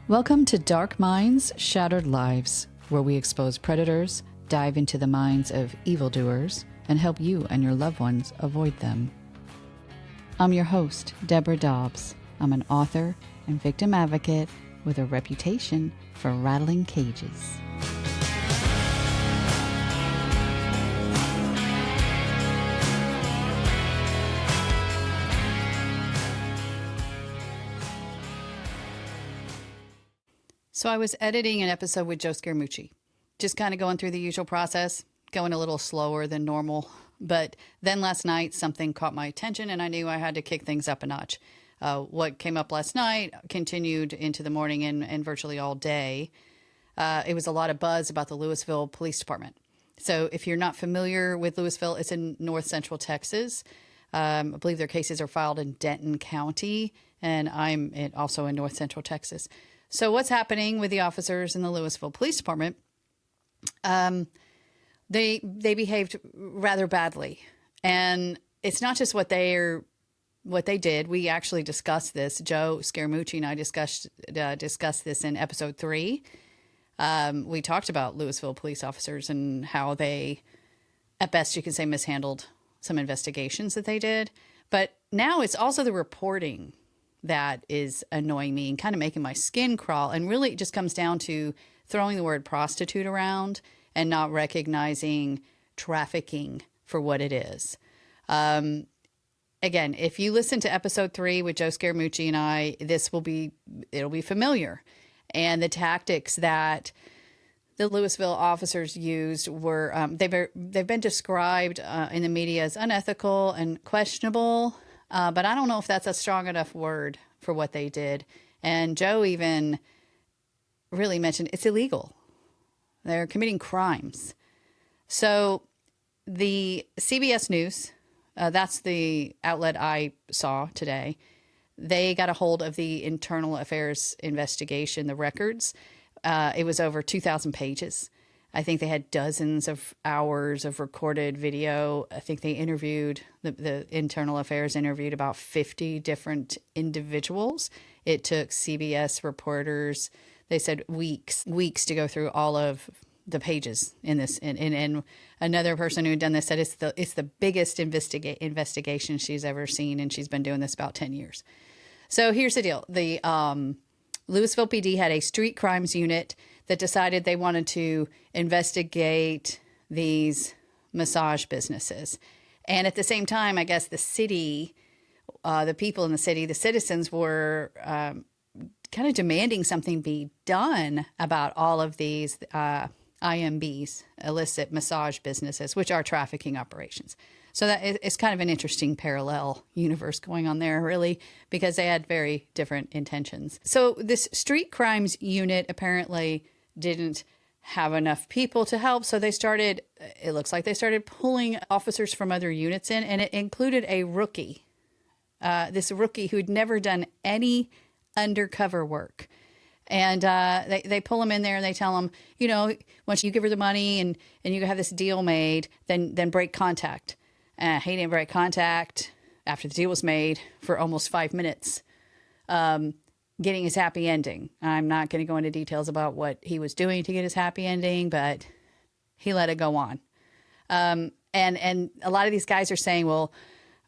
Welcome to Dark Minds, Shattered Lives, where we expose predators, dive into the minds of evildoers, and help you and your loved ones avoid them. I'm your host, Deborah Dobbs. I'm an author and victim advocate with a reputation for rattling cages. So I was editing an episode with Joe Scaramucci, just kind of going through the usual process, going a little slower than normal. But then last night, something caught my attention and I knew I had to kick things up a notch. What came up last night continued into the morning and virtually all day. It was a lot of buzz about the Lewisville Police Department. So if you're not familiar with Lewisville, it's in north central Texas. I believe their cases are filed in Denton County, and I'm also in north central Texas. So what's happening with the officers in the Lewisville Police Department? They behaved rather badly, and it's not just what they did. We actually discussed this. Joe Scaramucci and I discussed this in episode 3. We talked about Lewisville police officers and how they, at best, you can say, mishandled some investigations that they did. But now it's also the reporting that is annoying me and kind of making my skin crawl. And really it just comes down to throwing the word prostitute around and not recognizing trafficking for what it is. Again, if you listen to episode 3 with Joe Scaramucci and I, it'll be familiar. And the tactics that the Lewisville officers used were, they've been described in the media as unethical and questionable. But I don't know if that's a strong enough word for what they did. And Joe even really mentioned it's illegal. They're committing crimes. So the CBS News, that's the outlet I saw today, they got a hold of the internal affairs investigation, the records. It was over 2,000 pages. I think they had dozens of hours of recorded video. I think they interviewed, the internal affairs interviewed about 50 different individuals. It took CBS reporters, they said weeks to go through all of the pages in this. And another person who had done this said it's the biggest investigation she's ever seen, and she's been doing this about 10 years. So here's the deal. The Lewisville PD had a street crimes unit that decided they wanted to investigate these massage businesses. And at the same time, I guess the city, the people in the city, the citizens were kind of demanding something be done about all of these IMBs, illicit massage businesses, which are trafficking operations. So that it's kind of an interesting parallel universe going on there, really, because they had very different intentions. So this street crimes unit apparently didn't have enough people to help. So it looks like they started pulling officers from other units in, and it included a rookie, this rookie who'd never done any undercover work. And they pull him in there and they tell him, once you give her the money and you have this deal made, then break contact. He didn't break contact after the deal was made for almost 5 minutes, getting his happy ending. I'm not going to go into details about what he was doing to get his happy ending, but he let it go on. And a lot of these guys are saying, well,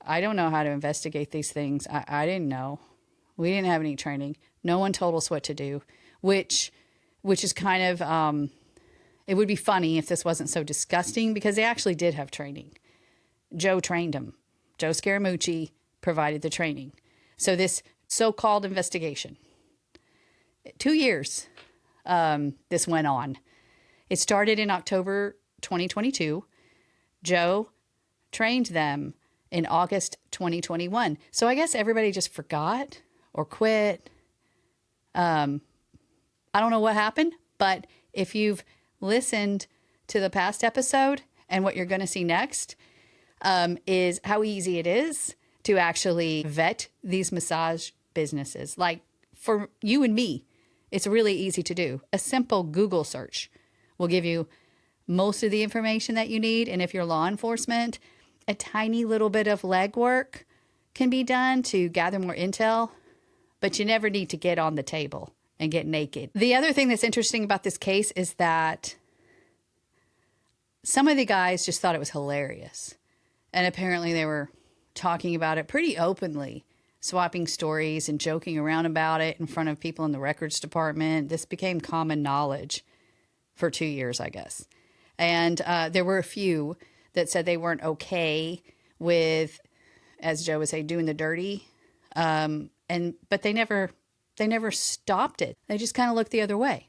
I don't know how to investigate these things. I didn't know. We didn't have any training. No one told us what to do, which is kind of, it would be funny if this wasn't so disgusting, because they actually did have training. Joe trained him. Joe Scaramucci provided the training. So this so-called investigation, 2 years, this went on. It started in October 2022. Joe trained them in August 2021. So I guess everybody just forgot or quit. I don't know what happened, but if you've listened to the past episode and what you're going to see next, is how easy it is to actually vet these massage businesses. Like for you and me, it's really easy to do. A simple Google search will give you most of the information that you need. And if you're law enforcement, a tiny little bit of legwork can be done to gather more intel, but you never need to get on the table and get naked. The other thing that's interesting about this case is that some of the guys just thought it was hilarious. And apparently they were talking about it pretty openly, swapping stories and joking around about it in front of people in the records department. This became common knowledge for 2 years, I guess. And there were a few that said they weren't okay with, as Joe would say, doing the dirty. But they never stopped it. They just kind of looked the other way.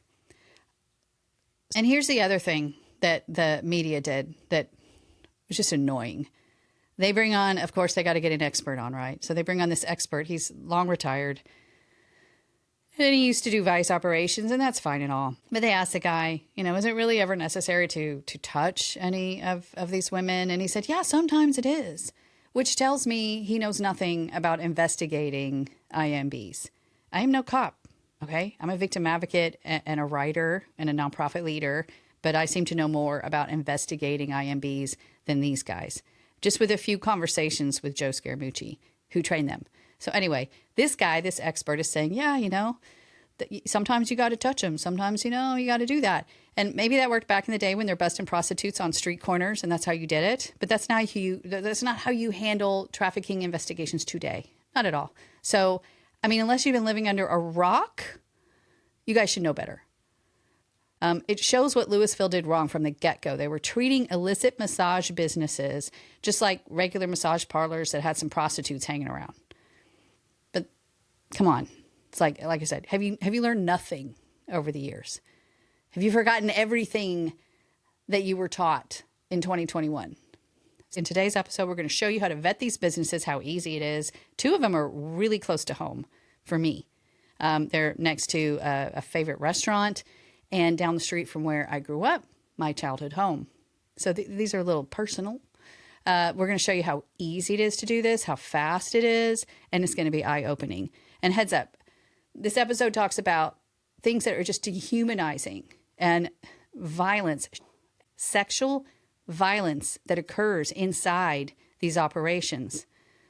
And here's the other thing that the media did that was just annoying. They bring on, of course, they got to get an expert on, right? So they bring on this expert. He's long retired. And he used to do vice operations, and that's fine and all. But they asked the guy, is it really ever necessary to touch any of these women? And he said, yeah, sometimes it is, which tells me he knows nothing about investigating IMBs. I am no cop, okay? I'm a victim advocate and a writer and a nonprofit leader, but I seem to know more about investigating IMBs than these guys, just with a few conversations with Joe Scaramucci, who trained them. So anyway, this guy, this expert is saying, yeah, sometimes you got to touch them. Sometimes, you got to do that. And maybe that worked back in the day when they're busting prostitutes on street corners and that's how you did it. But that's not how you handle trafficking investigations today. Not at all. So, unless you've been living under a rock, you guys should know better. It shows what Lewisville did wrong from the get-go. They were treating illicit massage businesses just like regular massage parlors that had some prostitutes hanging around. But come on. It's like I said, have you learned nothing over the years? Have you forgotten everything that you were taught in 2021? In today's episode, we're going to show you how to vet these businesses, how easy it is. 2 of them are really close to home for me. They're next to a favorite restaurant and down the street from where I grew up, my childhood home. So these are a little personal. We're going to show you how easy it is to do this, how fast it is, and it's going to be eye-opening. And heads up, this episode talks about things that are just dehumanizing and violence, sexual violence that occurs inside these operations.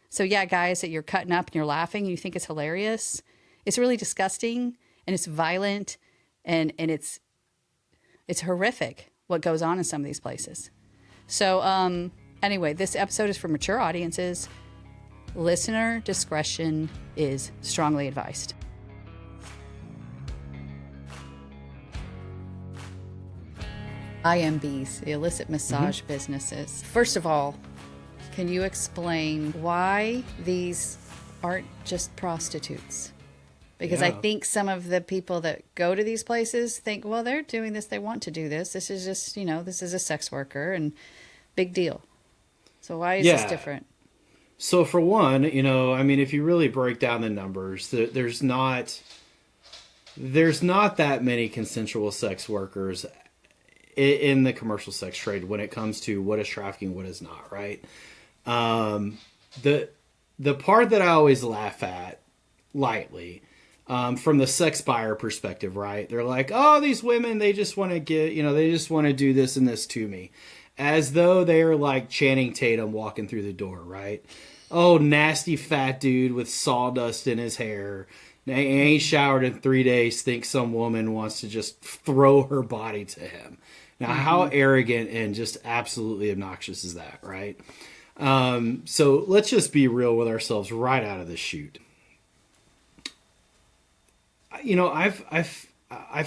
So yeah, guys, that you're cutting up and you're laughing and you think it's hilarious. It's really disgusting and it's violent and it's horrific what goes on in some of these places. So anyway, this episode is for mature audiences. Listener discretion is strongly advised. IMBs, the illicit massage businesses. First of all, can you explain why these aren't just prostitutes? Because I think some of the people that go to these places think, well, they're doing this, they want to do this. This is just, this is a sex worker and big deal. So why is this different? So for one, if you really break down the numbers, there's not that many consensual sex workers in the commercial sex trade when it comes to what is trafficking, what is not, right? The part that I always laugh at lightly, from the sex buyer perspective, right? They're like, oh, these women, they just want to they just want to do this and this to me. As though they're like Channing Tatum walking through the door, right? Oh, nasty fat dude with sawdust in his hair. Ain't showered in 3 days, thinks some woman wants to just throw her body to him. Now, how arrogant and just absolutely obnoxious is that, right? So let's just be real with ourselves right out of the chute. I've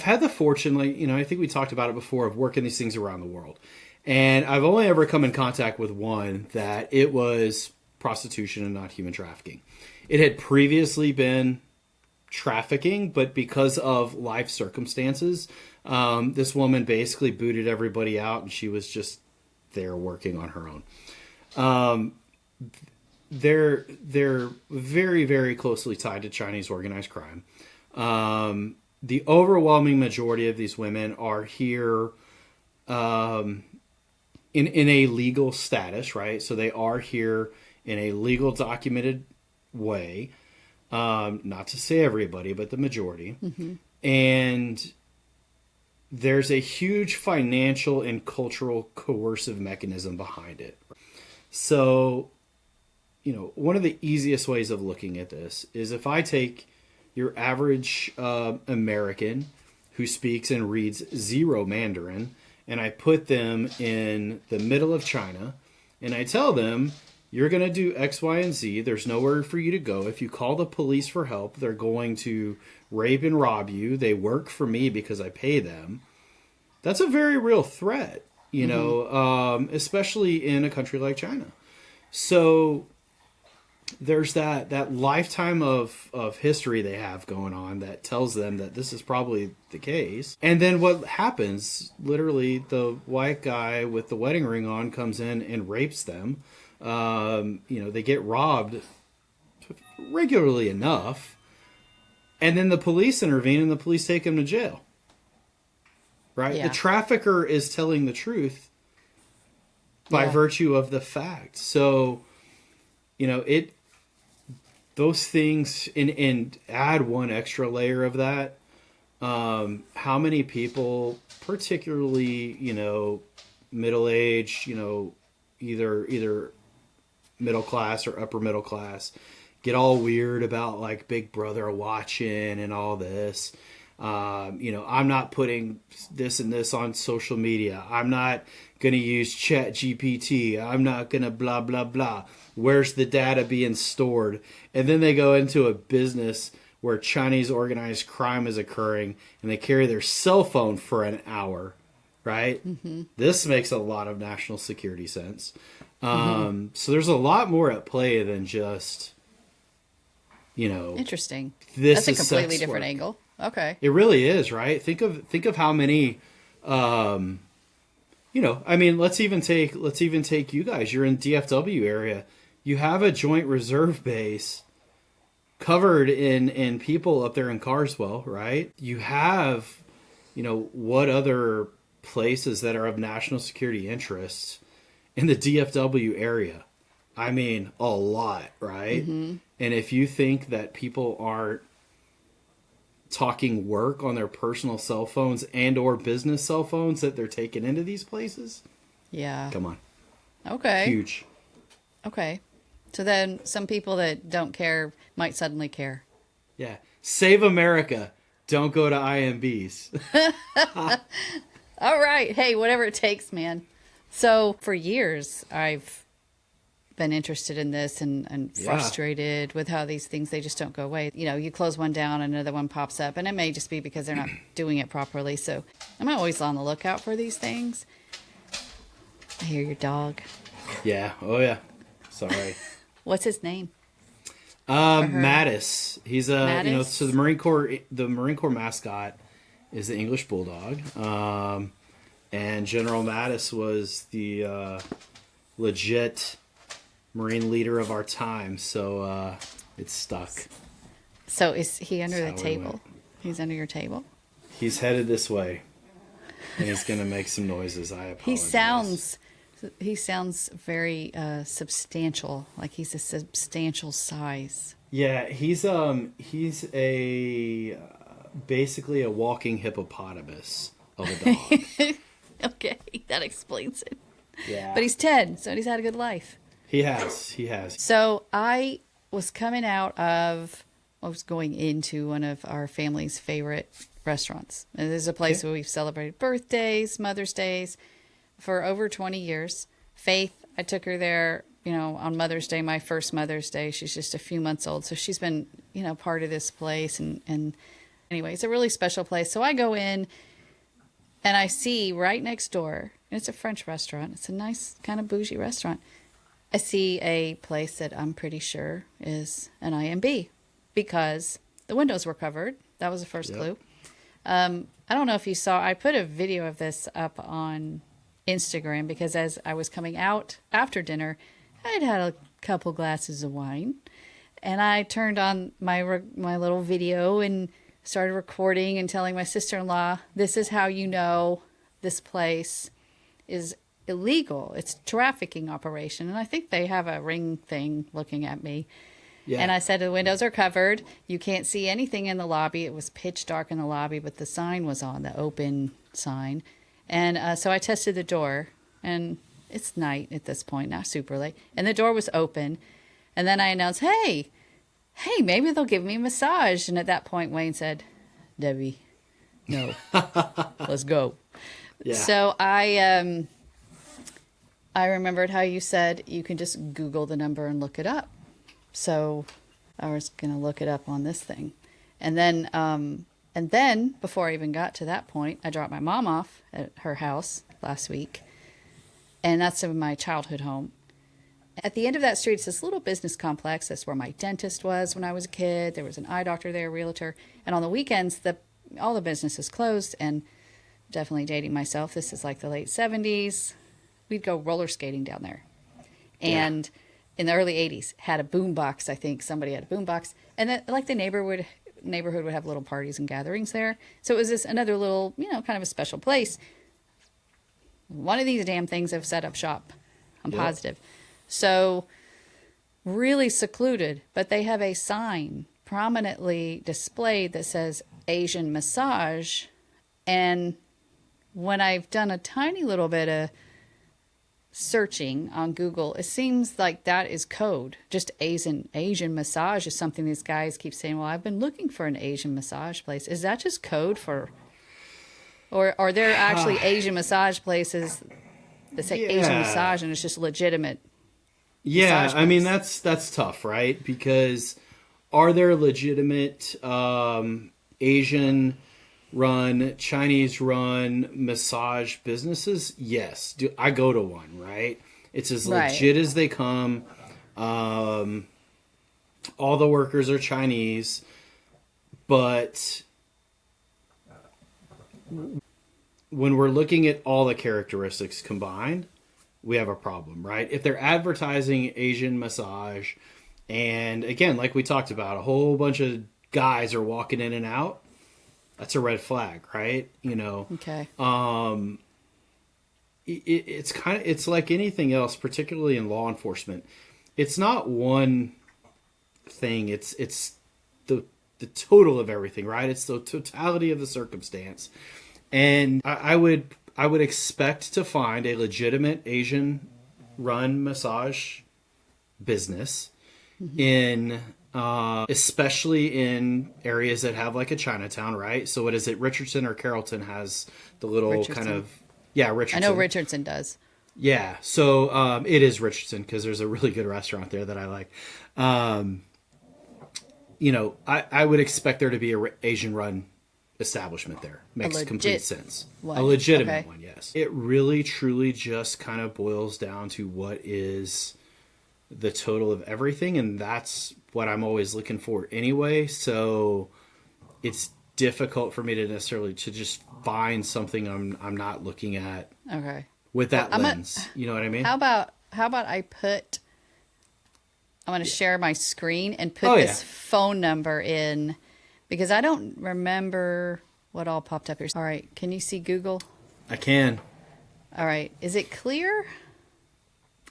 had the fortune, I think we talked about it before, of working these things around the world. And I've only ever come in contact with one that it was prostitution and not human trafficking. It had previously been trafficking, but because of life circumstances, this woman basically booted everybody out and she was just there working on her own. They're very, very closely tied to Chinese organized crime. The overwhelming majority of these women are here in a legal status, right? So they are here in a legal documented way. Not to say everybody, but the majority. And there's a huge financial and cultural coercive mechanism behind it. So, one of the easiest ways of looking at this is if I take, your average American who speaks and reads zero Mandarin, and I put them in the middle of China, and I tell them, you're going to do X, Y, and Z. There's nowhere for you to go. If you call the police for help, they're going to rape and rob you. They work for me because I pay them. That's a very real threat, you know, especially in a country like China. So there's that lifetime of history they have going on that tells them that this is probably the case. And then what happens, literally, the white guy with the wedding ring on comes in and rapes them. You know, they get robbed regularly enough, and then the police intervene and the police take them to jail. Right? Yeah. The trafficker is telling the truth by virtue of the fact. So, you know, those things, and add one extra layer of that. How many people, particularly, you know, middle-aged, you know, either middle class or upper middle class, get all weird about like Big Brother watching and all this. You know, I'm not putting this and this on social media. I'm not going to use Chat GPT. I'm not going to blah, blah, blah. Where's the data being stored? And then they go into a business where Chinese organized crime is occurring and they carry their cell phone for an hour, right? Mm-hmm. This makes a lot of national security sense. So there's a lot more at play than just, you know. Interesting. This That's a is completely sex different work. angle. Okay. It really is, right? Think of how many, you know, I mean, let's even take you guys. You're in DFW area. You have a joint reserve base covered in people up there in Carswell, right? You have, you know, what other places that are of national security interest in the DFW area? I mean, a lot, right? Mm-hmm. And if you think that people aren't talking work on their personal cell phones and or business cell phones that they're taking into these places, yeah, come on. Okay. Huge. Okay. So then some people that don't care might suddenly care. Yeah. Save America. Don't go to IMBs. All right. Hey, whatever it takes, man. So for years, I've been interested in this and frustrated with how these things, they just don't go away. You know, you close one down, another one pops up, and it may just be because they're not doing it properly. So I'm always on the lookout for these things. I hear your dog. Yeah. Oh, yeah. Sorry. What's his name? Mattis. He's Mattis? You know, so the Marine Corps mascot is the English Bulldog. And General Mattis was the legit Marine leader of our time. So it's stuck. So is he under That's the how we table? went. He's under your table? He's headed this way. And he's going to make some noises. I apologize. He sounds very substantial, like he's a substantial size. Yeah, he's a basically a walking hippopotamus of a dog. Okay, that explains it. Yeah. But he's 10, so he's had a good life. He has. So I was going into one of our family's favorite restaurants. And there's a place where we've celebrated birthdays, Mother's Days for over 20 years. Faith, I took her there, you know, on Mother's Day, my first Mother's Day. She's just a few months old. So she's been, you know, part of this place. And anyway, it's a really special place. So I go in and I see right next door, and it's a French restaurant. It's a nice kind of bougie restaurant. I see a place that I'm pretty sure is an IMB because the windows were covered. That was the first clue. I don't know if you saw, I put a video of this up on Instagram because as I was coming out after dinner, I'd had a couple glasses of wine and I turned on my little video and started recording and telling my sister-in-law, this is how you know this place is illegal. It's a trafficking operation. And I think they have a ring thing looking at me. Yeah. And I said, the windows are covered. You can't see anything in the lobby. It was pitch dark in the lobby, but the sign was on, the open sign. And so I tested the door, and it's night at this point, not super late. And the door was open. And then I announced, hey, hey, maybe they'll give me a massage. And at that point, Wayne said, Debbie, no, let's go. Yeah. So I remembered how you said you can just Google the number and look it up. So I was going to look it up on this thing. And then before I even got to that point, I dropped my mom off at her house last week. And that's in my childhood home. At the end of that street, it's this little business complex. That's where my dentist was when I was a kid. There was an eye doctor there, a realtor. And on the weekends, all the businesses closed. And definitely dating myself, this is like the late 70s. We'd go roller skating down there. And in the early 80s, had a boom box, I think. Somebody had a boom box. And then, like, the neighborhood would have little parties and gatherings there. So it was another little, kind of a special place. One of these damn things have set up shop. I'm positive. So really secluded, but they have a sign prominently displayed that says Asian massage. And when I've done a tiny little bit of searching on Google, it seems like that is code. Just Asian massage is something these guys keep saying, well, I've been looking for an Asian massage place. Is that just code for, or are there actually Asian massage places that say Asian massage and it's just legitimate? Yeah, I mean, that's tough, right? Because are there legitimate Asian run, Chinese run massage businesses? Yes. I go to one, right? It's as legit as they come. All the workers are Chinese, but when we're looking at all the characteristics combined, we have a problem, right? If they're advertising Asian massage, and again, like we talked about, a whole bunch of guys are walking in and out, that's a red flag, right? Okay. It's like anything else, particularly in law enforcement. It's not one thing. It's the total of everything, right? It's the totality of the circumstance. And I would expect to find a legitimate Asian run massage business in especially in areas that have like a Chinatown, right? So what is it? Richardson or Carrollton has the little Richardson. kind of, Richardson. I know Richardson does. Yeah. So it is Richardson because there's a really good restaurant there that I like. I would expect there to be a Asian run establishment there. Makes complete sense. A legitimate one, yes. It really, truly just kind of boils down to what is the total of everything, and that's what I'm always looking for anyway. So it's difficult for me to necessarily to just find something I'm not looking at. Okay. With that lens, you know what I mean? How about I'm going to share my screen and put this phone number in because I don't remember what all popped up here. All right. Can you see Google? I can. All right. Is it clear?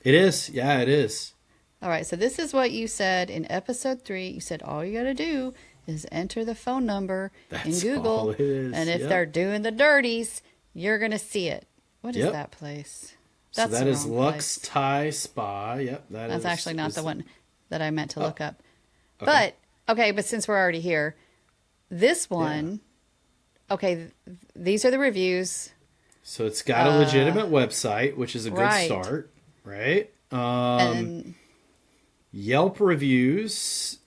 It is. Yeah, it is. All right. So this is what you said in episode 3. You said all you got to do is enter the phone number in Google. All it is. And if they're doing the dirties, you're going to see it. What is that place? That's so that is Lux Thai Spa. Yep. That's actually not the one that I meant to look up. Okay. But since we're already here, this one, these are the reviews. So it's got a legitimate website, which is a good start, right? And Yelp reviews,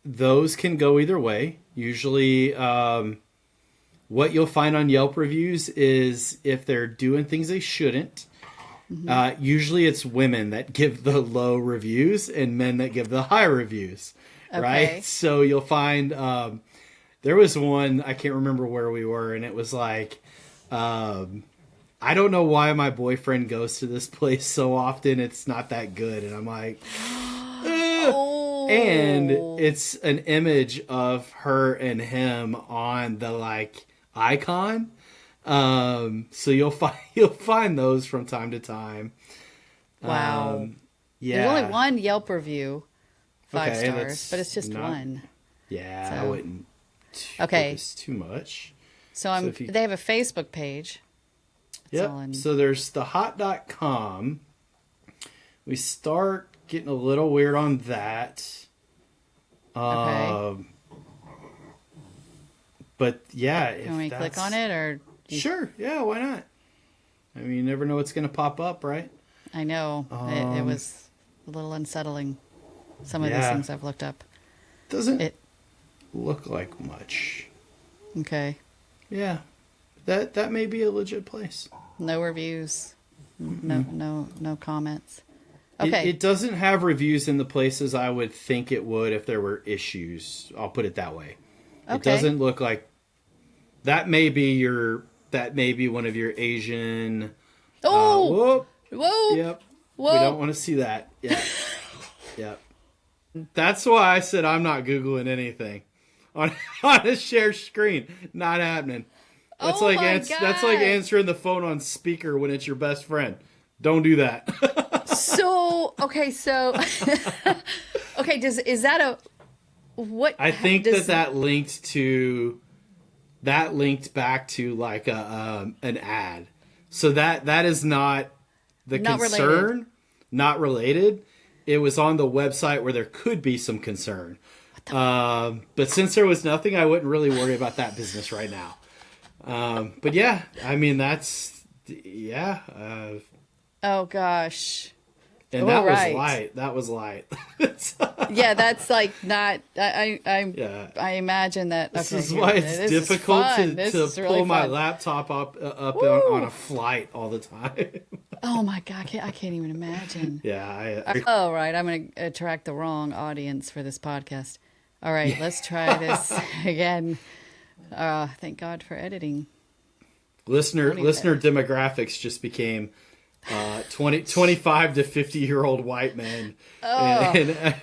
those can go either way. Usually, what you'll find on Yelp reviews is if they're doing things they shouldn't, usually it's women that give the low reviews and men that give the high reviews, right? So you'll find there was one, I can't remember where we were, and it was like, I don't know why my boyfriend goes to this place so often. It's not that good. And I'm like, and it's an image of her and him on the like icon. So you'll find those from time to time. Wow. There's only one Yelp review, 5 stars, but it's just one. Yeah, so. I wouldn't. It's too much. So they have a Facebook page. Yep. So there's thehot.com. We start getting a little weird on that. Okay. But yeah, Can we click on it or? Sure. Yeah. Why not? I mean, you never know what's going to pop up, right? I know it was a little unsettling. Some of these things I've looked up. Doesn't look like much. Okay. Yeah. That may be a legit place. No reviews. No comments. Okay. It doesn't have reviews in the places I would think it would if there were issues. I'll put it that way. Okay. It doesn't look like that may be one of your Asian. Whoa. Yep. Whoa. We don't want to see that. Yeah. Yep. That's why I said I'm not Googling anything on a shared screen. Not happening. That's that's like answering the phone on speaker when it's your best friend. Don't do that. Okay. Is that a what? I think that linked back to like an ad. So that is not the concern. Related. Not related. It was on the website where there could be some concern. But since there was nothing, I wouldn't really worry about that business right now. But yeah, I mean, Oh gosh. And that was light. Yeah, that's like not. I imagine that. This is why it's difficult to pull my laptop up on a flight all the time. Oh my god, I can't even imagine. Yeah. Oh right, I'm going to attract the wrong audience for this podcast. All right, let's try this again. Thank God for editing. Listener demographics just became 25 to 50-year-old white men. Oh.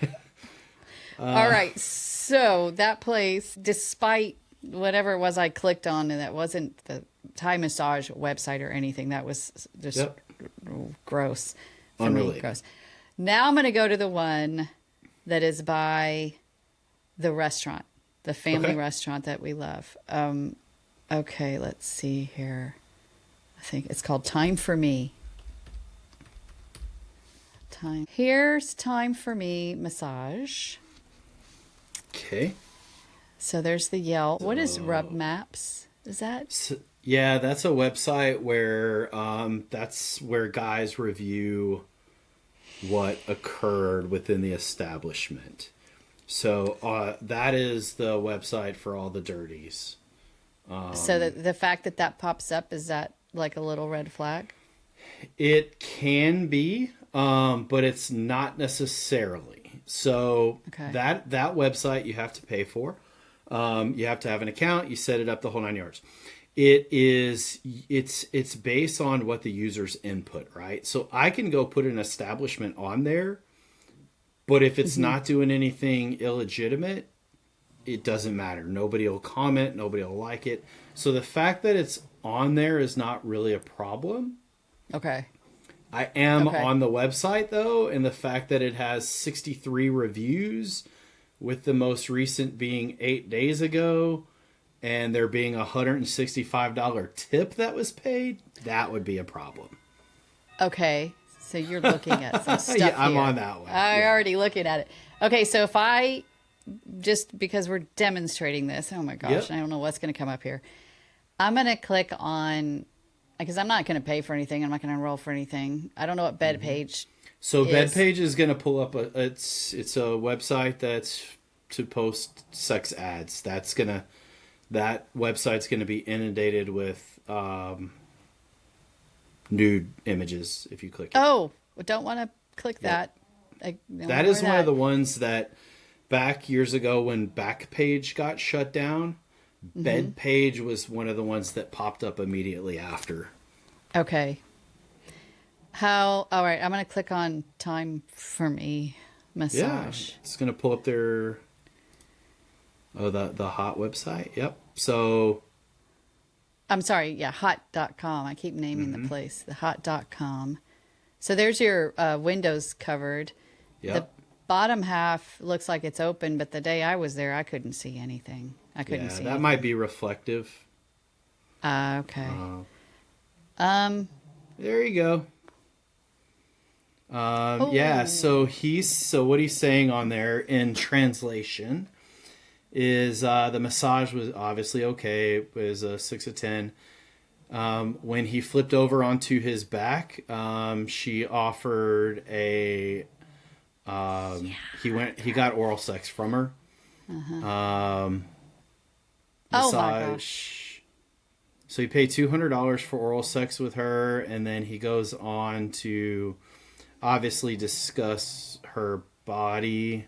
All right, so that place, despite whatever it was I clicked on, and that wasn't the Thai massage website or anything, that was just gross. For me, gross. Now I'm going to go to the one that is by the restaurant, the family restaurant that we love. Okay, let's see here. I think it's called Time for Me. Here's Time for Me massage. Okay. So there's the Yelp. What is Rub Maps? Is that? Yeah, that's a website where that's where guys review what occurred within the establishment. So that is the website for all the dirties. So the fact that pops up, is that like a little red flag? It can be, but it's not necessarily. So that website you have to pay for. You have to have an account. You set it up the whole 9 yards. It's based on what the user's input, right? So I can go put an establishment on there, but if it's not doing anything illegitimate, it doesn't matter. Nobody will comment. Nobody will like it. So the fact that it's on there is not really a problem. Okay. I am on the website, though, and the fact that it has 63 reviews, with the most recent being 8 days ago, and there being a $165 tip that was paid, that would be a problem. Okay. So you're looking at some stuff Yeah, I'm here. on that one. I'm already looking at it. Okay, so if I, just because we're demonstrating this, oh my gosh, I don't know what's going to come up here. I'm going to click on, because I'm not going to pay for anything. I'm not going to enroll for anything. I don't know what BedPage So BedPage is going to pull up it's a website that's to post sex ads. That website's going to be inundated with nude images if you click it. Oh, don't want to click that. That is one of the ones that back years ago when Backpage got shut down, BedPage was one of the ones that popped up immediately after. Okay. All right, I'm going to click on Time for Me massage. Yeah, it's going to pull up their the hot website. Yep. So I'm sorry, yeah, hot.com. I keep naming the place, the hot.com. So there's your windows covered. Yep. The bottom half looks like it's open, but the day I was there, I couldn't see anything. I couldn't see that anything. might be reflective. Okay. There you go. Yeah, so what he's saying on there in translation is the massage was obviously okay. It was a 6 of 10. When he flipped over onto his back, she offered a he got oral sex from her. Oh my gosh. So he paid $200 for oral sex with her, and then he goes on to obviously discuss her body.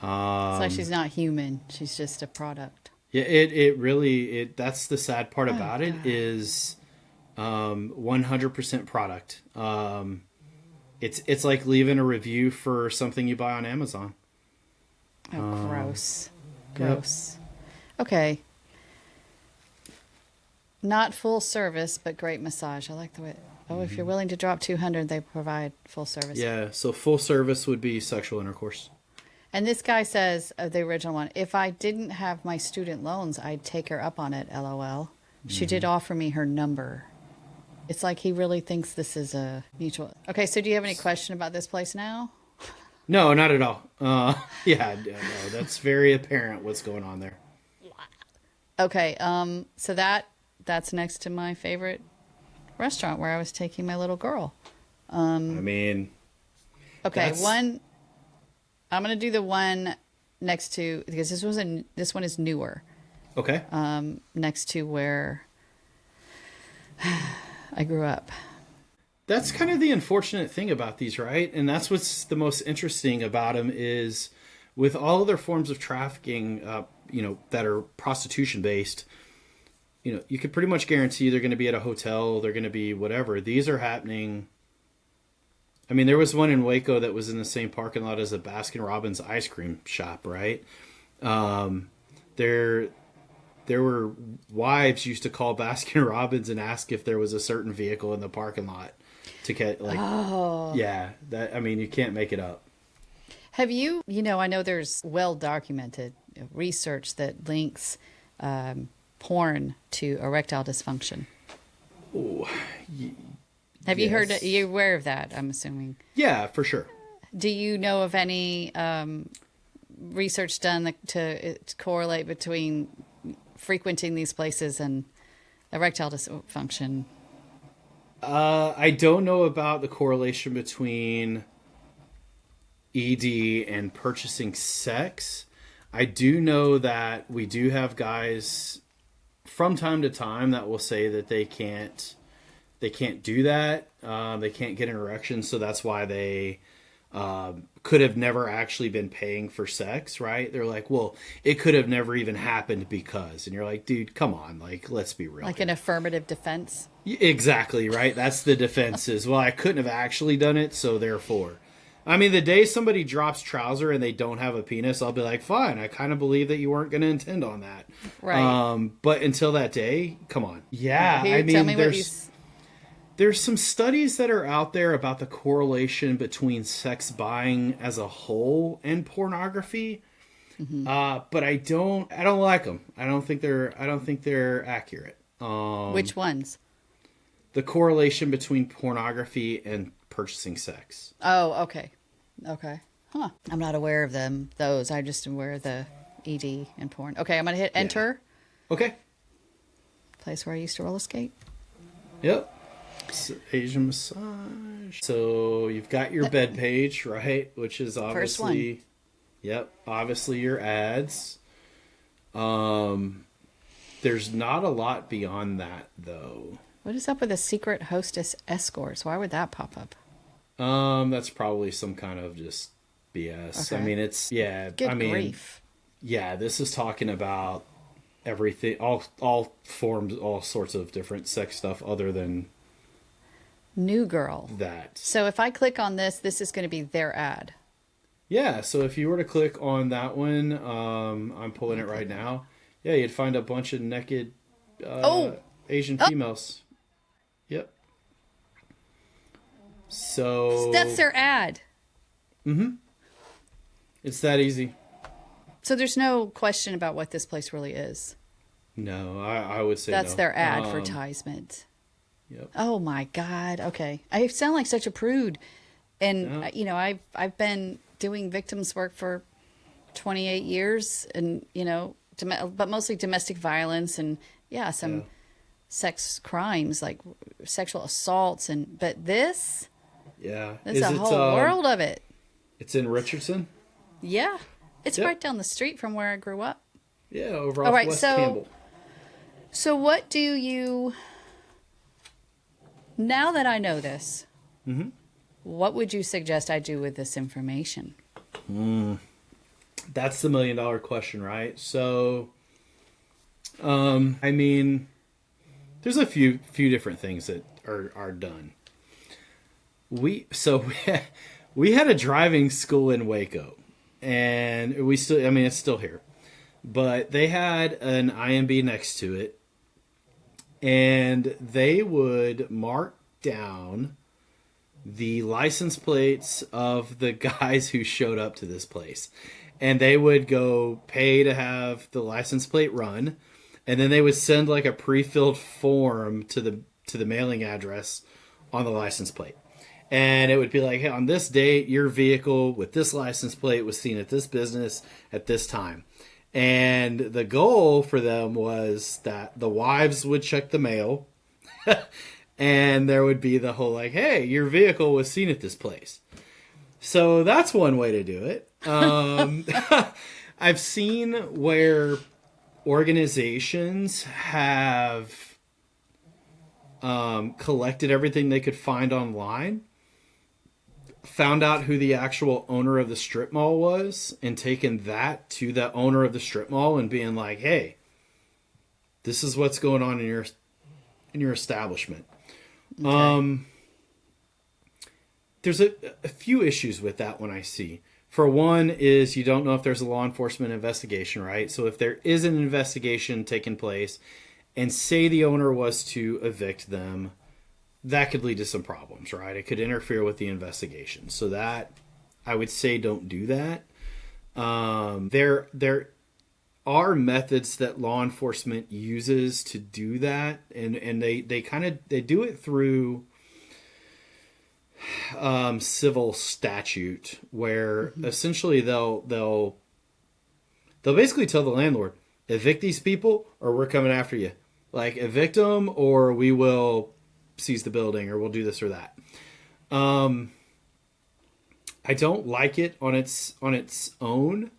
It's like she's not human. She's just a product. Yeah, it really that's the sad part about it is 100% product. It's like leaving a review for something you buy on Amazon. Oh, gross. Yep. Okay. Not full service, but great massage. I like the way. Oh, if you're willing to drop $200, they provide full service. Yeah, so full service would be sexual intercourse. And this guy says, the original one, if I didn't have my student loans, I'd take her up on it, LOL. She did offer me her number. It's like he really thinks this is a mutual. Okay, so do you have any question about this place now? No, not at all. Yeah, no, that's very apparent what's going on there. Okay, so that's next to my favorite restaurant where I was taking my little girl. I mean, okay, I'm going to do the one next to, because this one is newer. Okay. Next to where I grew up. That's kind of the unfortunate thing about these, right? And that's what's the most interesting about them is with all other forms of trafficking, that are prostitution based, you could pretty much guarantee they're going to be at a hotel, they're going to be whatever. These are happening. I mean, there was one in Waco that was in the same parking lot as a Baskin Robbins ice cream shop, right? There were wives used to call Baskin Robbins and ask if there was a certain vehicle in the parking lot to get yeah, that, I mean, you can't make it up. Have you, I know there's well documented research that links porn to erectile dysfunction. Oh, have you heard? Are you aware of that? I'm assuming. Yeah, for sure. Do you know of any research done to correlate between frequenting these places and erectile dysfunction? I don't know about the correlation between ED and purchasing sex. I do know that we do have guys from time to time that will say that they can't do that. They can't get an erection, so that's why they could have never actually been paying for sex, right? They're like, well, it could have never even happened because, and you're like, dude, come on, like, let's be real. Like here. an affirmative defense? Exactly, right? That's the defense is, well, I couldn't have actually done it, so therefore. I mean, the day somebody drops trouser and they don't have a penis, I'll be like, fine, I kind of believe that you weren't going to intend on that. Right. But until that day, come on. Yeah, Here, I mean, there's some studies that are out there about the correlation between sex buying as a whole and pornography. Mm-hmm. But I don't like them. I don't think they're accurate. Which ones? The correlation between pornography and purchasing sex. Oh, okay. Huh. I'm not aware of those. I'm just aware of the ED and porn. Okay, I'm going to hit enter. Yeah. Okay. Place where I used to roller skate. Yep. Asian massage. So you've got your bed page, right? Which is obviously, first one. Yep, obviously your ads. There's not a lot beyond that though. What is up with the secret hostess escorts? Why would that pop up? That's probably some kind of just BS. Okay. I mean, it's grief. Yeah, this is talking about everything, all forms, all sorts of different sex stuff other than New Girl. That. So if I click on this is going to be their ad. Yeah, so if you were to click on that one, I'm pulling it right now. Yeah, you'd find a bunch of naked Asian females. Yep. So that's their ad. Mm-hmm. It's that easy. So there's no question about what this place really is. No, I would say that's no. their advertisement. Yep. Oh my God. Okay. I sound like such a prude. And Yeah. you know, I've been doing victims work for 28 years, and you know, but mostly domestic violence and yeah, Yeah. some sex crimes like sexual assaults, and but Yeah. there's Is a it whole world of it. it's in Richardson? Yeah, it's Yep. right down the street from where I grew up. Yeah, over All off right, West so Campbell. what do you, now that I know this, what would you suggest I do with this information? That's the $1 million question, right? So I mean, there's a few different things that are done. So we had a driving school in Waco, and we still, I mean, it's still here, but they had an IMB next to it, and they would mark down the license plates of the guys who showed up to this place, and they would go pay to have the license plate run, and then they would send like a pre-filled form to the mailing address on the license plate. And it would be like, hey, on this date, your vehicle with this license plate was seen at this business at this time. And the goal for them was that the wives would check the mail and there would be the whole like, hey, your vehicle was seen at this place. So that's one way to do it. I've seen where organizations have collected everything they could find online, found out who the actual owner of the strip mall was, and taken that to the owner of the strip mall and being like, hey, this is what's going on in your establishment. Okay. There's a few issues with that one I see. For one is you don't know if there's a law enforcement investigation, right? So if there is an investigation taking place and say the owner was to evict them, that could lead to some problems, right? It could interfere with the investigation. So that, I would say, don't do that. There are methods that law enforcement uses to do that, and they do it through civil statute, where essentially they'll basically tell the landlord, evict these people or we're coming after you. Like, evict them or we will seize the building or we'll do this or that. I don't like it on its own.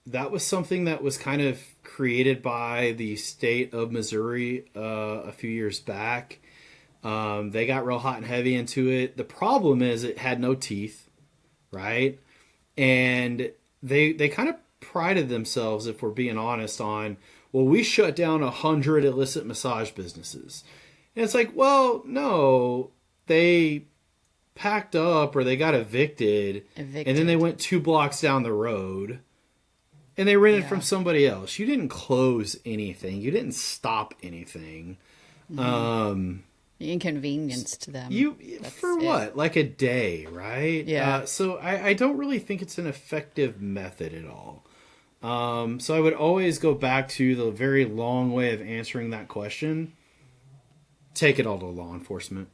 That was something that was kind of created by the state of Missouri a few years back. They got real hot and heavy into it. The problem is it had no teeth, right? And they kind of prided themselves, if we're being honest, on, well, we shut down 100 illicit massage businesses. And it's like, well, no, they packed up or they got evicted. And then they went 2 blocks down the road and they rented from somebody else. You didn't close anything. You didn't stop anything. You inconvenienced them. For what? Like a day, right? Yeah. So I don't really think it's an effective method at all. So I would always go back to the very long way of answering that question. Take it all to law enforcement.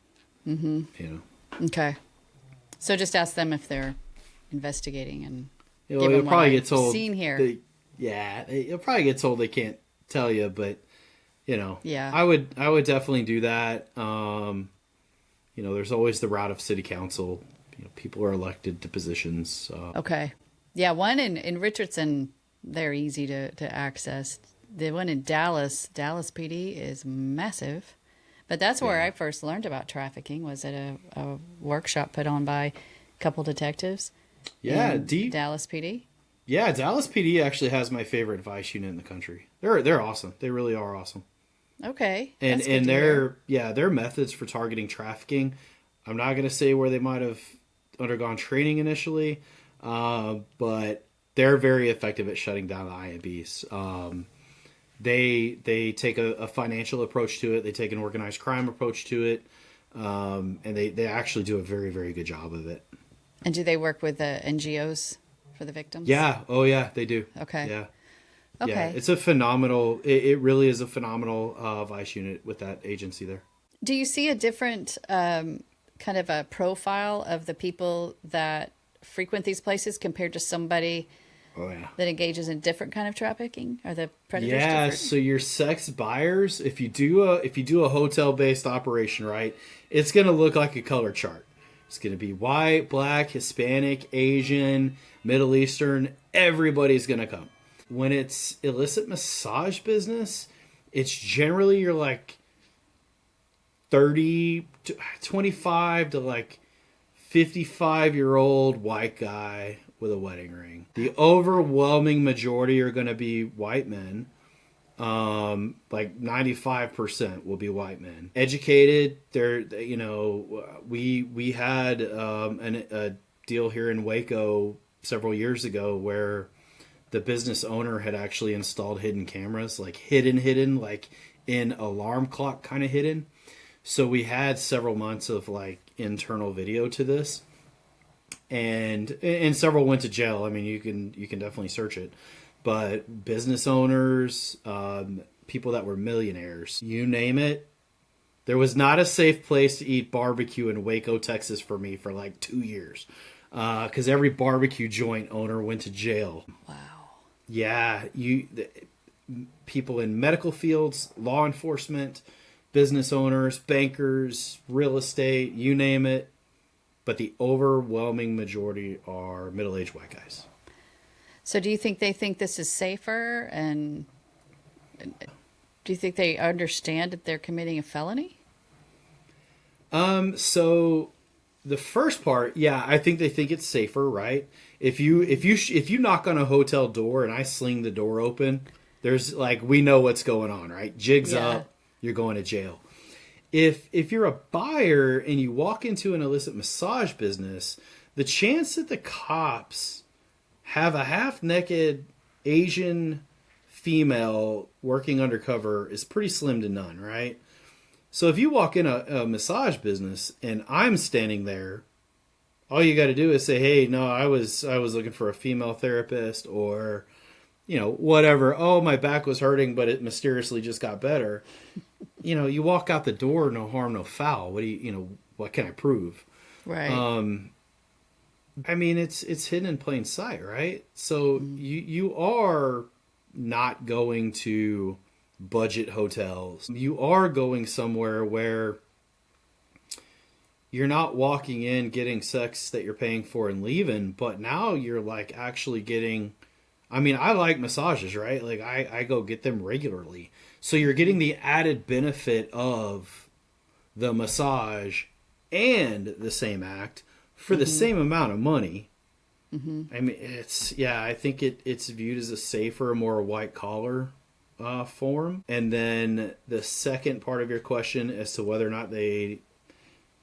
You know. Okay. So just ask them if they're investigating, and You'll probably get told. Seen here. You'll probably get told they can't tell you, but you know. Yeah. I would definitely do that. You know, there's always the route of city council. You know, people are elected to positions. Okay. Yeah, one in Richardson, they're easy to access. The one in Dallas PD is massive. But that's where I first learned about trafficking, was at a workshop put on by a couple detectives. Yeah, Dallas PD. Yeah, Dallas PD actually has my favorite vice unit in the country. They're awesome. They really are awesome. Okay. And their methods for targeting trafficking, I'm not going to say where they might have undergone training initially, but they're very effective at shutting down the IMBs. They take a financial approach to it. They take an organized crime approach to it. And they actually do a very, very good job of it. And do they work with the NGOs for the victims? Yeah. Oh, yeah, they do. Okay. Yeah. Okay. Yeah, it's a phenomenal, it really is a phenomenal vice unit with that agency there. Do you see a different kind of a profile of the people that frequent these places compared to somebody that engages in different kind of trafficking? Are the predators different? So your sex buyers, if you do a hotel based operation, right, it's going to look like a color chart. It's going to be white, black, Hispanic, Asian, Middle Eastern. Everybody's going to come. When it's illicit massage business, it's generally you're like 25 to like 55-year-old white guy with a wedding ring. The overwhelming majority are going to be white men. Like 95% will be white men. Educated. We had a deal here in Waco several years ago where the business owner had actually installed hidden cameras, like hidden, like in alarm clock kind of hidden. So we had several months of like internal video to this, and several went to jail. I mean, you can definitely search it, but business owners, people that were millionaires, you name it. There was not a safe place to eat barbecue in Waco, Texas for me for like 2 years, because every barbecue joint owner went to jail. Wow. Yeah, people in medical fields, law enforcement, business owners, bankers, real estate, you name it. But the overwhelming majority are middle-aged white guys. So do you think they think this is safer? And do you think they understand that they're committing a felony? So the first part, yeah, I think they think it's safer, right? If you knock on a hotel door and I sling the door open, there's like, we know what's going on, right? Jigs up. You're going to jail. If you're a buyer and you walk into an illicit massage business, the chance that the cops have a half-naked Asian female working undercover is pretty slim to none, right? So if you walk in a massage business and I'm standing there, all you got to do is say, "Hey, no, I was looking for a female therapist," or whatever. "Oh, my back was hurting, but it mysteriously just got better." You walk out the door, no harm, no foul. What can I prove? Right. I mean, it's hidden in plain sight, right? So you are not going to budget hotels. You are going somewhere where you're not walking in, getting sex that you're paying for and leaving, but now you're like actually getting, I mean, I like massages, right? Like I go get them regularly. So you're getting the added benefit of the massage and the same act for the same amount of money. Mm-hmm. I mean, I think it's viewed as a safer, more white collar form. And then the second part of your question as to whether or not they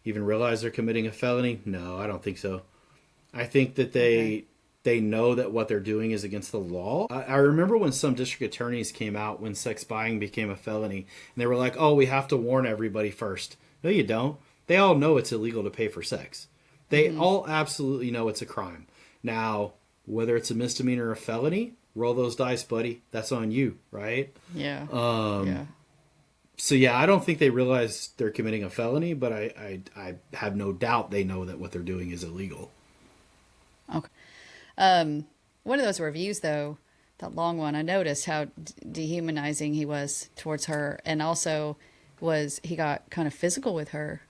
even realize they're committing a felony, no, I don't think so. I think that they know that what they're doing is against the law. I remember when some district attorneys came out when sex buying became a felony, and they were like, "Oh, we have to warn everybody first." No, you don't. They all know it's illegal to pay for sex. They all absolutely know it's a crime. Now, whether it's a misdemeanor or a felony, roll those dice, buddy. That's on you, right? Yeah. So yeah, I don't think they realize they're committing a felony, but I have no doubt they know that what they're doing is illegal. Okay. One of those reviews, though, that long one, I noticed how dehumanizing he was towards her, and also he got kind of physical with her.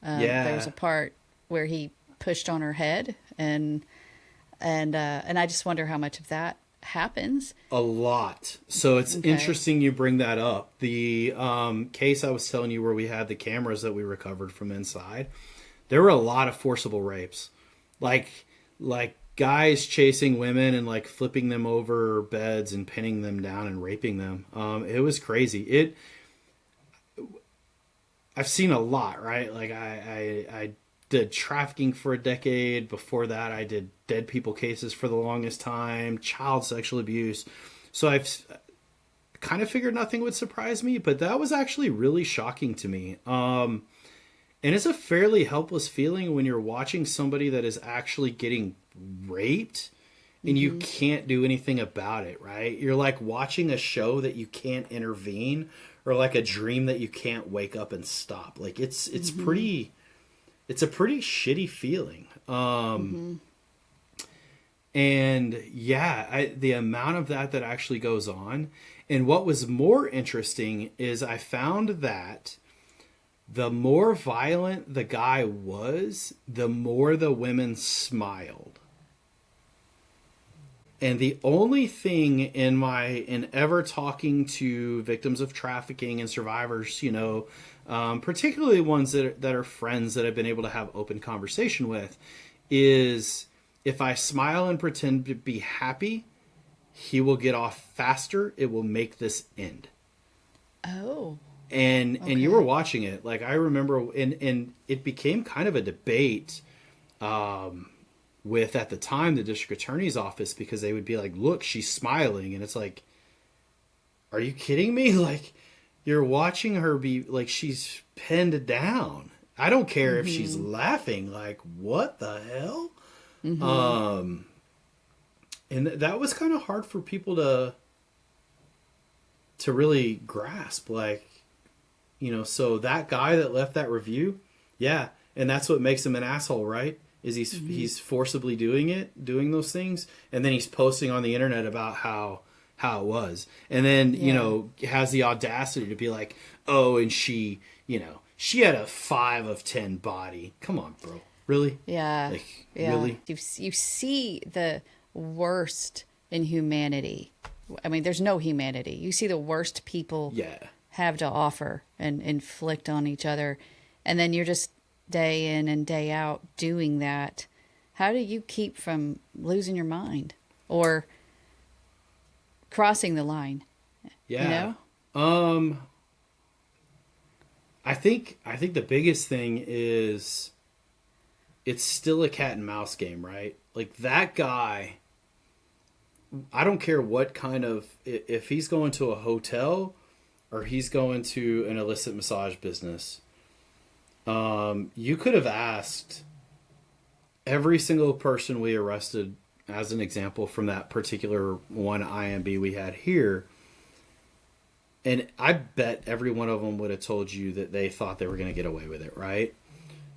There was a part where he pushed on her head, and I just wonder how much of that happens. A lot. So it's interesting you bring that up. The case I was telling you where we had the cameras that we recovered from inside, there were a lot of forcible rapes, like guys chasing women and like flipping them over beds and pinning them down and raping them. It was crazy. I've seen a lot, right? Like I did trafficking for a decade. Before that, I did dead people cases for the longest time, child sexual abuse. So I've kind of figured nothing would surprise me, but that was actually really shocking to me. And it's a fairly helpless feeling when you're watching somebody that is actually getting raped and you can't do anything about it, right? You're like watching a show that you can't intervene, or like a dream that you can't wake up and stop. Like it's pretty it's a pretty shitty feeling. And yeah, the amount of that actually goes on. And what was more interesting is I found that the more violent the guy was, the more the women smiled. And the only thing in ever talking to victims of trafficking and survivors, you know, particularly ones that are friends that I've been able to have open conversation with, is if I smile and pretend to be happy, he will get off faster. It will make this end. Oh. And you were watching it. Like, I remember, and it became kind of a debate with, at the time, the district attorney's office, because they would be like, look, she's smiling. And it's like, are you kidding me? Like, you're watching her be, like, she's pinned down. I don't care if she's laughing. Like, what the hell? And that was kind of hard for people to really grasp. Like, you know, so that guy that left that review, yeah, and that's what makes him an asshole, right? Is he's forcibly doing those things, and then he's posting on the internet about how it was, and then you know, has the audacity to be like, oh, and she, you know, she had a 5 of 10 body. Come on, bro. Really? Yeah. Like, yeah. really? You see the worst in humanity. I mean, there's no humanity. You see the worst people have to offer and inflict on each other. And then you're just day in and day out doing that. How do you keep from losing your mind or crossing the line? Yeah. You know? I think the biggest thing is it's still a cat and mouse game, right? Like, that guy, I don't care what kind of, if he's going to a hotel or he's going to an illicit massage business, you could have asked every single person we arrested, as an example, from that particular one IMB we had here, and I bet every one of them would have told you that they thought they were going to get away with it, right?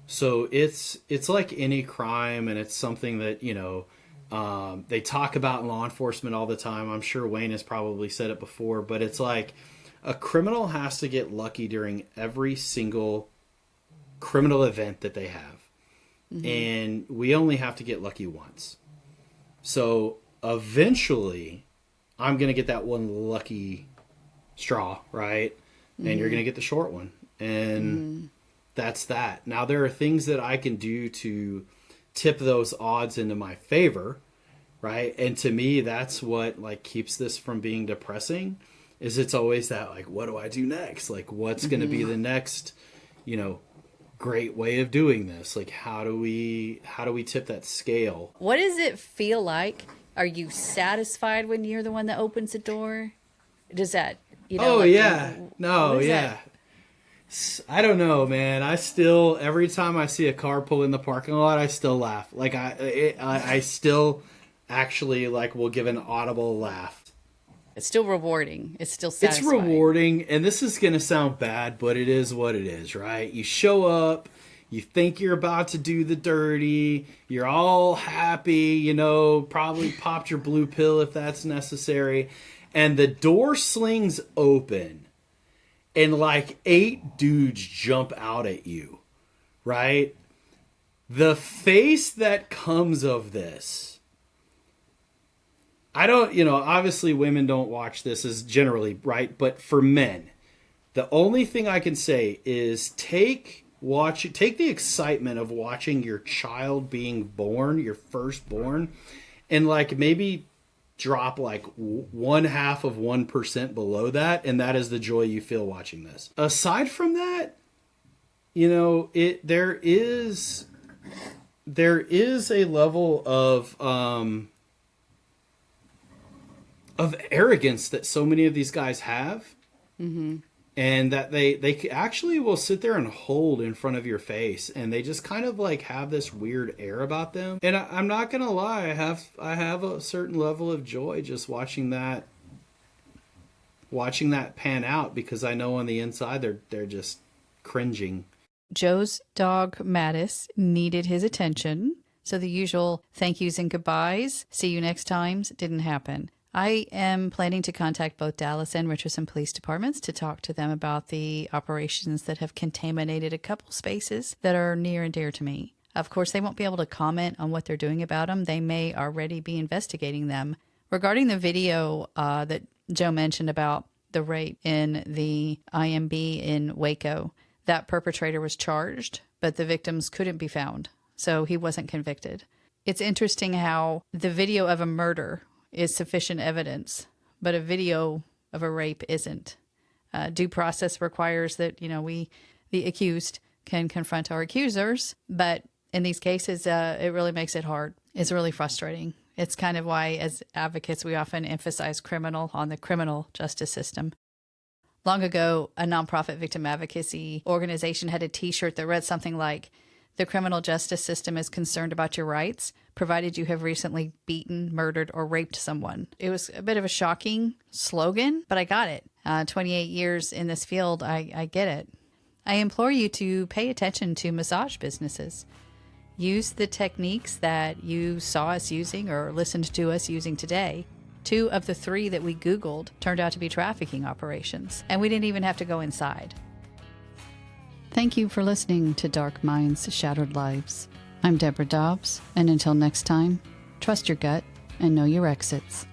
So it's like any crime, and it's something that, you know, they talk about in law enforcement all the time. I'm sure Wayne has probably said it before, but it's like a criminal has to get lucky during every single criminal event that they have. And we only have to get lucky once. So eventually I'm going to get that one lucky straw, right? And you're going to get the short one. And that's that. Now, there are things that I can do to tip those odds into my favor, right? And to me, that's what, like, keeps this from being depressing, is it's always that, like, what do I do next? Like, what's going to be the next, you know, great way of doing this? Like, how do we tip that scale? What does it feel like? Are you satisfied when you're the one that opens the door? Does that, you know? Oh, like, yeah. No, yeah. That? I don't know, man. I still, every time I see a car pull in the parking lot, I still laugh. Like, I still actually, like, will give an audible laugh. It's still rewarding. It's still satisfying. It's rewarding, and this is going to sound bad, but it is what it is, right? You show up, you think you're about to do the dirty, you're all happy, you know, probably popped your blue pill if that's necessary, and the door slings open, and like 8 dudes jump out at you, right? The face that comes of this, I don't, you know, obviously women don't watch this as generally, right? But for men, the only thing I can say is take the excitement of watching your child being born, your firstborn, and like maybe drop like 0.5% below that, and that is the joy you feel watching this. Aside from that, you know, there is a level of arrogance that so many of these guys have, and that they actually will sit there and hold in front of your face, and they just kind of like have this weird air about them. And I'm not gonna lie, I have a certain level of joy just watching that pan out, because I know on the inside they're just cringing. Joe's dog, Mattis, needed his attention. So the usual thank yous and goodbyes, see you next times, didn't happen. I am planning to contact both Dallas and Richardson police departments to talk to them about the operations that have contaminated a couple spaces that are near and dear to me. Of course, they won't be able to comment on what they're doing about them. They may already be investigating them. Regarding the video that Joe mentioned about the rape in the IMB in Waco, that perpetrator was charged, but the victims couldn't be found, so he wasn't convicted. It's interesting how the video of a murder is sufficient evidence, but a video of a rape isn't. Due process requires that, we, the accused, can confront our accusers, but in these cases, it really makes it hard. It's really frustrating. It's kind of why, as advocates, we often emphasize criminal on the criminal justice system. Long ago, a nonprofit victim advocacy organization had a T-shirt that read something like, "The criminal justice system is concerned about your rights, provided you have recently beaten, murdered, or raped someone." It was a bit of a shocking slogan, but I got it. 28 years in this field, I get it. I implore you to pay attention to massage businesses. Use the techniques that you saw us using or listened to us using today. 2 of the 3 that we Googled turned out to be trafficking operations, and we didn't even have to go inside. Thank you for listening to Dark Minds, Shattered Lives. I'm Deborah Dobbs, and until next time, trust your gut and know your exits.